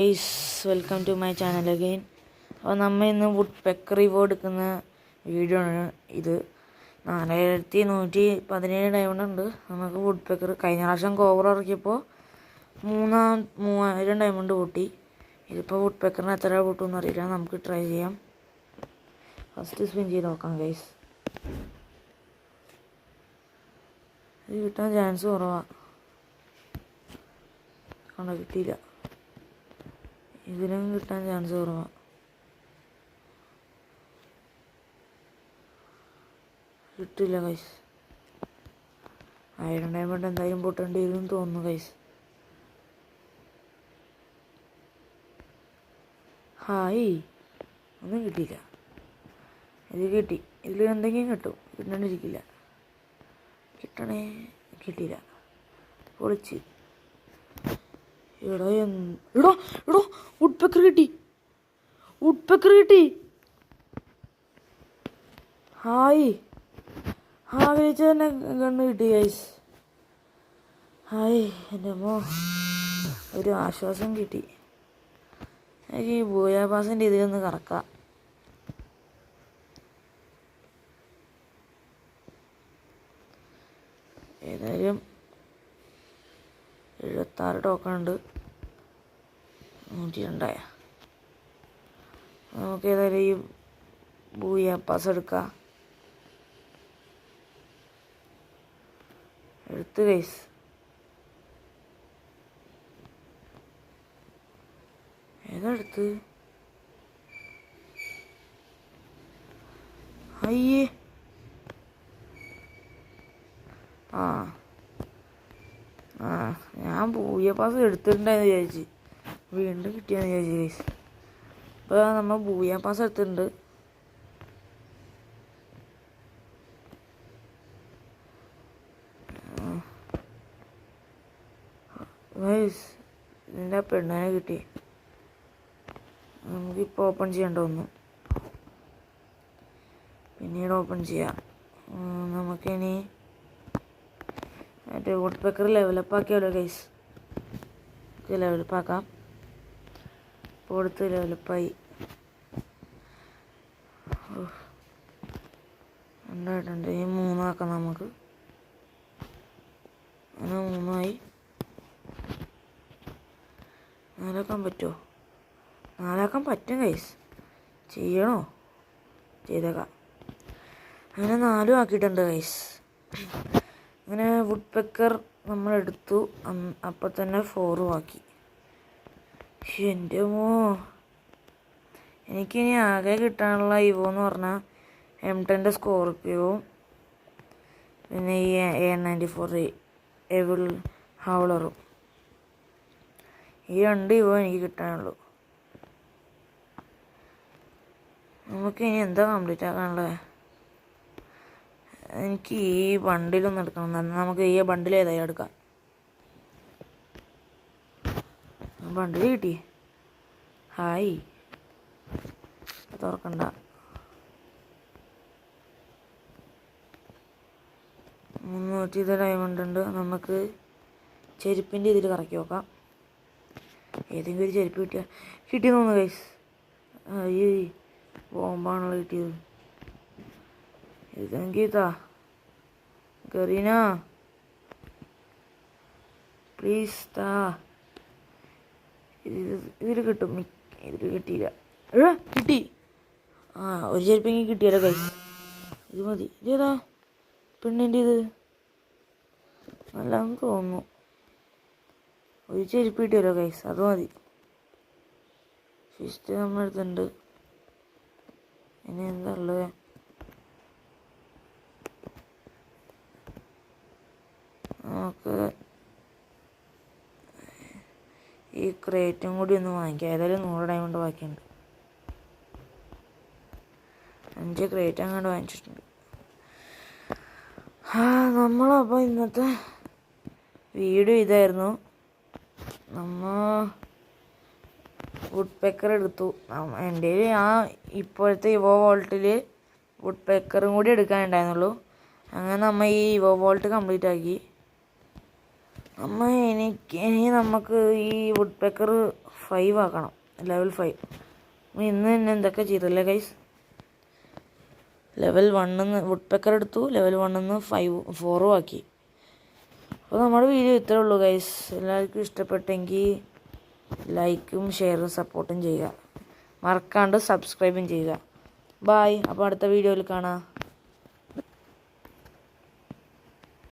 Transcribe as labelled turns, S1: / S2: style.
S1: Guys, welcome to my channel again. അപ്പോൾ നമ്മൾ ഇന്ന് വുഡ് പെക്കർ റിവോ എടുക്കുന്ന വീഡിയോ ആണ് ഇത്. 4117 ഡയമണ്ട് ഉണ്ട് നമുക്ക് വുഡ് പെക്കർ. കഴിഞ്ഞ പ്രാവശ്യം കോവർ ഇറക്കിയപ്പോൾ 3000 ഡയമണ്ട് കൂട്ടി. ഇതിപ്പോൾ വുഡ് പെക്കറിന് എത്ര കൂട്ടുമെന്ന് അറിയില്ല, നമുക്ക് ട്രൈ ചെയ്യാം. ഫസ്റ്റ് സ്പിൻ ചെയ്ത് നോക്കാം ഗൈസ്. ഇത് കിട്ടാൻ ചാൻസ് കുറവാണ്. കണ്ടോ, കിട്ടിയില്ല. ഇതിനും കിട്ടാൻ ചാൻസ് കുറവാണ്. കിട്ടില്ല ഗൈസ്. 1000 ഡയമണ്ട് എന്തായാലും പൊട്ടേണ്ടി വരും തോന്നുന്നു ഗൈസ്. ഹായ്, ഒന്നും കിട്ടിയില്ല. ഇത് കിട്ടി. ഇതിൽ എന്തെങ്കിലും കിട്ടും, കിട്ടാണ്ടിരിക്കില്ല. കിട്ടണേ, കിട്ടിയില്ല. പൊളിച്ച്. എടോ വുഡ് പെക്കർ കിട്ടി. ഹായ്, ആഗ്രഹിച്ച തന്നെ കണ്ണ് കിട്ടി ഗൈസ്. ഹായ്, എൻ്റെ അമ്മോ, ഒരു ആശ്വാസം കിട്ടി. എനിക്ക് ഈ ഭൂയാഭാസിൻ്റെ ഇതിലൊന്ന് കറക്കാം. ഏതായാലും 76 ടോക്കൺ ഉണ്ട്. 102. നമുക്ക് ഏതായാലും ഈ ഭൂയാപ്പാസ് എടുക്കാം. എടുത്ത് ഗൈസ്. ഏതെടുത്ത്? അയ്യേ, ഞാൻ ഭൂയാപ്പാസ് എടുത്തിട്ടുണ്ടായെന്ന് വിചാരിച്ച്, വീണ്ടും കിട്ടിയാന്ന് വിചാരിച്ചു ഗൈസ്. ഇപ്പോൾ നമ്മൾ ഭൂയാപ്പാസ് എടുത്തിട്ടുണ്ട്. ഗൈസ്, ഇതിൻ്റെ പെണ്ണിനെ കിട്ടി. നമുക്കിപ്പോൾ ഓപ്പൺ ചെയ്യേണ്ട വന്നു. പിന്നീട് ഓപ്പൺ ചെയ്യാം. നമുക്കിനി മറ്റേ വുഡ് പെക്കർ ലെവലപ്പ് ആക്കിയാലോ ഗൈസ്. ലെവലപ്പ് ആക്കാം. ഇപ്പോൾ കൊടുത്ത് ലെവലപ്പായി. ഉണ്ടായിട്ടുണ്ട്. ഈ 3 ആക്കാം നമുക്ക്. അങ്ങനെ 3 ആയി. 4 ആക്കാൻ പറ്റുമോ? 4 ആക്കാൻ പറ്റും ഗൈസ്. ചെയ്യണോ? ചെയ്തേക്കാം. അങ്ങനെ 4 ആക്കിയിട്ടുണ്ട് ഗൈസ്. അങ്ങനെ വുഡ് പെക്കർ നമ്മളെടുത്തു. അപ്പം തന്നെ 4 ആക്കി. എൻ്റെ മോ, എനിക്കിനി ആകെ കിട്ടാനുള്ള ഇവോ എന്ന് പറഞ്ഞാൽ M10 സ്കോർപ്പിയോവും പിന്നെ ഈ A94 എവിൾ ഹൗളറും. ഈ 2 ഇവോ എനിക്ക് കിട്ടാനുള്ളൂ. നമുക്കിനി എന്താ കംപ്ലീറ്റ് ആക്കാനുള്ളത്? എനിക്ക് ഈ ബണ്ടിലൊന്നും എടുക്കണം. നമുക്ക് ഈ ബണ്ടിൽ ഏതായാലും എടുക്കാം. ബണ്ടിൽ കിട്ടി. ഹായ്, തുറക്കണ്ട. 300 ഡയമണ്ട് ഉണ്ട്. നമുക്ക് ചെരുപ്പിൻ്റെ ഇതിൽ കറക്കി നോക്കാം. ഏതെങ്കിലും ഒരു ചെരുപ്പ് കിട്ടിയെന്ന് തോന്നുന്നു ഗൈസ്. അയ്യേ, ബോംബാണല്ലോ കിട്ടിയത്. ഇതെങ്കിൽ കറീന, പ്ലീസ് താ. ഇതിൽ കിട്ടും. ഇതിൽ കിട്ടിയില്ല. കിട്ടി. ഒരു ചെരുപ്പെങ്കിൽ കിട്ടിയല്ലോ ഗൈസ്. ഇത് മതി. ഇതേതാ പെണ്ണിൻ്റെ ഇത്? നല്ലതെന്ന് തോന്നുന്നു. ഒരു ചെരുപ്പ് കിട്ടിയല്ലോ ഗൈസ്, അത് മതി. ഫിസ്റ്റ് നമ്മളെടുത്തുണ്ട്. ഇനി എന്താ ഉള്ളത്? നമുക്ക് ഈ ക്രേറ്റും കൂടി ഒന്ന് വാങ്ങിക്കാം. ഏതായാലും 100 ഡയമണ്ട് ബാക്കിയുണ്ട്. 5 ക്രേറ്റ് അങ്ങോട്ട് വാങ്ങിച്ചിട്ടുണ്ട്. നമ്മളപ്പോൾ ഇന്നത്തെ വീഡിയോ ഇതായിരുന്നു. നമ്മൾ വുഡ് പെക്കർ എടുത്തു. എൻ്റെ ഇപ്പോഴത്തെ ഇവോ വോൾട്ടിൽ വുഡ് പെക്കറും കൂടി എടുക്കാനുണ്ടായിരുന്നുള്ളൂ. അങ്ങനെ നമ്മൾ ഈ ഇവോ വോൾട്ട് കംപ്ലീറ്റ് ആക്കി. ഇനി നമുക്ക് ഈ വുഡ് പെക്കർ 5 ആക്കണം, ലെവൽ 5. ഇന്ന് തന്നെ എന്തൊക്കെ ചെയ്തല്ലേ ഗൈസ്. ലെവൽ 1 വുഡ് പെക്കർ എടുത്തു, ലെവൽ 1 4 ആക്കി. അപ്പോൾ നമ്മുടെ വീഡിയോ ഇത്രേ ഉള്ളൂ ഗൈസ്. എല്ലാവർക്കും ഇഷ്ടപ്പെട്ടെങ്കിൽ ലൈക്കും ഷെയറും സപ്പോർട്ടും ചെയ്യുക, മറക്കാണ്ട് സബ്സ്ക്രൈബും ചെയ്യുക. ബായ്. അപ്പോൾ അടുത്ത വീഡിയോയിൽ കാണാം.